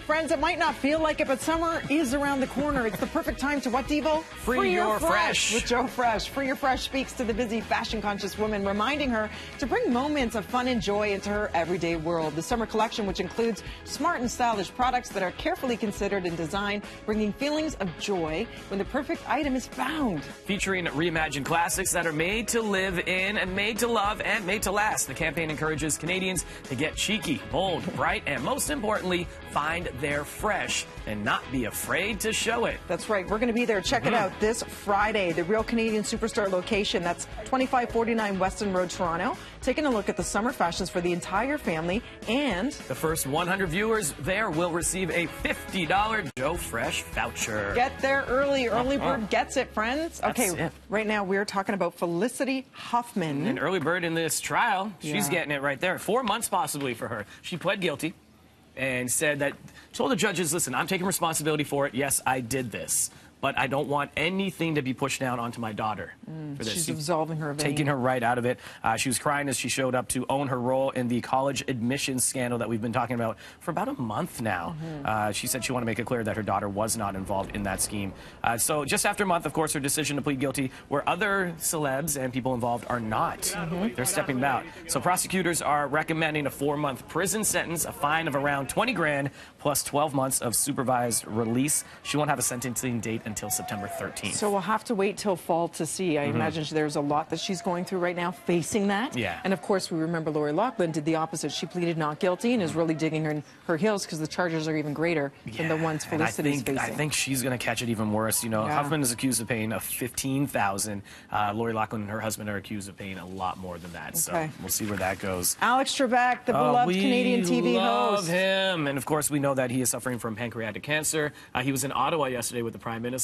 Friends, it might not feel like it, but summer is around the corner. It's the perfect time to what, Devo? Free your fresh. With Joe Fresh. Free Your Fresh speaks to the busy, fashion-conscious woman, reminding her to bring moments of fun and joy into her everyday world. The summer collection, which includes smart and stylish products that are carefully considered and designed, bringing feelings of joy when the perfect item is found. Featuring reimagined classics that are made to live in and made to love and made to last. The campaign encourages Canadians to get cheeky, bold, bright, and most importantly, find their fresh and not be afraid to show it. That's right. We're going to be there. Check it out this Friday. The Real Canadian Superstar location. That's 2549 Weston Road, Toronto. Taking a look at the summer fashions for the entire family. And the first 100 viewers there will receive a $50 Joe Fresh voucher. Get there early. Early bird gets it, friends. That's okay, it. Right now we're talking about Felicity Huffman. An early bird in this trial. She's getting it right there. 4 months possibly for her. She pled guilty and said that, told the judges, listen, I'm taking responsibility for it. Yes, I did this, but I don't want anything to be pushed down onto my daughter for this. She's absolving her of taking her right out of it. She was crying as she showed up to own her role in the college admissions scandal that we've been talking about for about a month now. She said she wanted to make it clear that her daughter was not involved in that scheme. So just after a month, of course, her decision to plead guilty, where other celebs and people involved are not. They're stepping out. So prosecutors are recommending a 4-month prison sentence, a fine of around 20 grand, plus 12 months of supervised release. She won't have a sentencing date until September 13th. So we'll have to wait till fall to see. I imagine there's a lot that she's going through right now facing that. Yeah. And of course, we remember Lori Loughlin did the opposite. She pleaded not guilty and is really digging her heels because the charges are even greater than the ones Felicity's facing. I think she's going to catch it even worse. You know, Huffman is accused of paying $15,000. Lori Loughlin and her husband are accused of paying a lot more than that. So we'll see where that goes. Alex Trebek, the beloved Canadian TV host. We love him. And of course, we know that he is suffering from pancreatic cancer. He was in Ottawa yesterday with the Prime Minister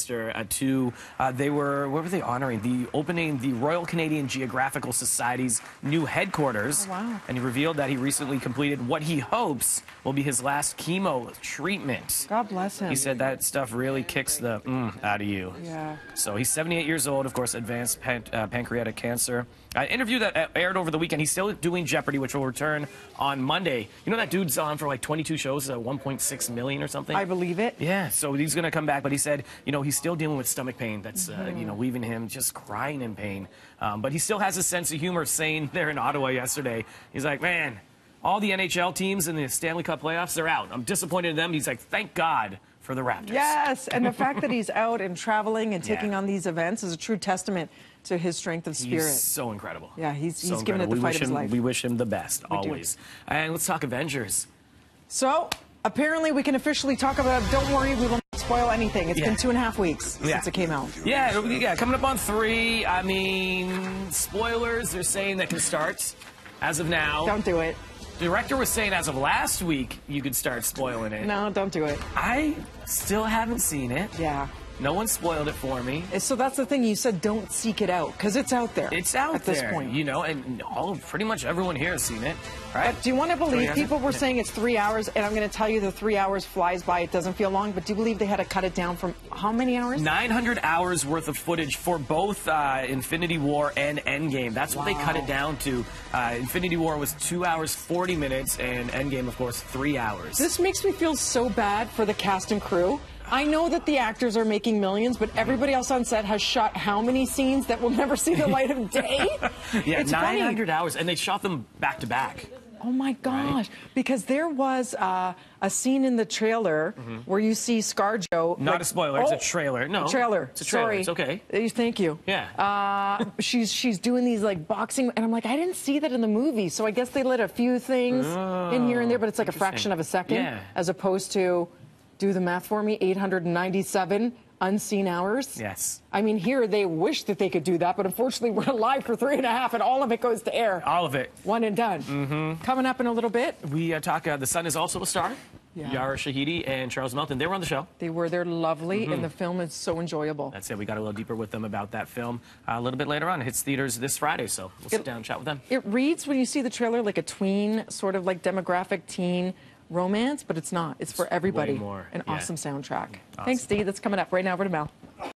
they were, what were they honoring? The Royal Canadian Geographical Society's new headquarters. Oh, wow. And he revealed that he recently completed what he hopes will be his last chemo treatment. God bless him. He said that stuff really kicks the out of you. Yeah. So he's 78 years old, of course, advanced pancreatic cancer. An interview that aired over the weekend. He's still doing Jeopardy, which will return on Monday. You know that dude's on for like 22 shows, 1.6 million or something? I believe it. Yeah, so he's going to come back, but he said, you know, he's still dealing with stomach pain that's, you know, leaving him just crying in pain. But he still has a sense of humor, saying there in Ottawa yesterday, he's like, man, all the NHL teams in the Stanley Cup playoffs, they're out. I'm disappointed in them. He's like, thank God for the Raptors. Yes, and the fact that he's out and traveling and taking on these events is a true testament to his strength of spirit. He's so incredible. Yeah, he's so given it the fight of his life. We wish him the best, always. And let's talk Avengers. So, apparently we can officially talk about, don't worry, we will not spoil anything. It's been 2.5 weeks since it came out. Yeah, coming up on 3. I mean, spoilers, they're saying that can start as of now. Don't do it. The director was saying as of last week you could start spoiling it. No, don't do it. I still haven't seen it. Yeah. No one spoiled it for me. So that's the thing. You said don't seek it out because it's out there. It's out at there, this point. you know, and pretty much everyone here has seen it, right? But do you want to believe people were saying it's 3 hours, and I'm going to tell you the 3 hours flies by. It doesn't feel long, but do you believe they had to cut it down from how many hours? 900 hours worth of footage for both Infinity War and Endgame. That's what they cut it down to. Infinity War was 2 hours 40 minutes, and Endgame, of course, 3 hours. This makes me feel so bad for the cast and crew. I know that the actors are making millions, but everybody else on set has shot how many scenes that will never see the light of day? Yeah, it's 900 hours, and they shot them back to back. Oh my gosh! Because there was a scene in the trailer where you see ScarJo. Not a spoiler. It's a trailer. No, a trailer. It's a trailer. Sorry. It's okay. Thank you. Yeah. She's doing these like boxing, and I'm like, I didn't see that in the movie. So I guess they let a few things in here and there, but it's like a fraction of a second, as opposed to, do the math for me, 897 unseen hours. Yes. I mean, here they wish that they could do that, but unfortunately we're alive for 3.5 and all of it goes to air. All of it. One and done. Coming up in a little bit. We talk, The Sun is also a star. Yara Shahidi and Charles Melton, they were on the show. They were. They're lovely, and the film is so enjoyable. That's it. We got a little deeper with them about that film a little bit later on. It hits theaters this Friday, so we'll sit down and chat with them. It reads, when you see the trailer, like a tween, sort of like demographic teen romance, but it's not. It's for everybody. Way more. An awesome soundtrack. Thanks, Dee. That's coming up right now. Over to Mel.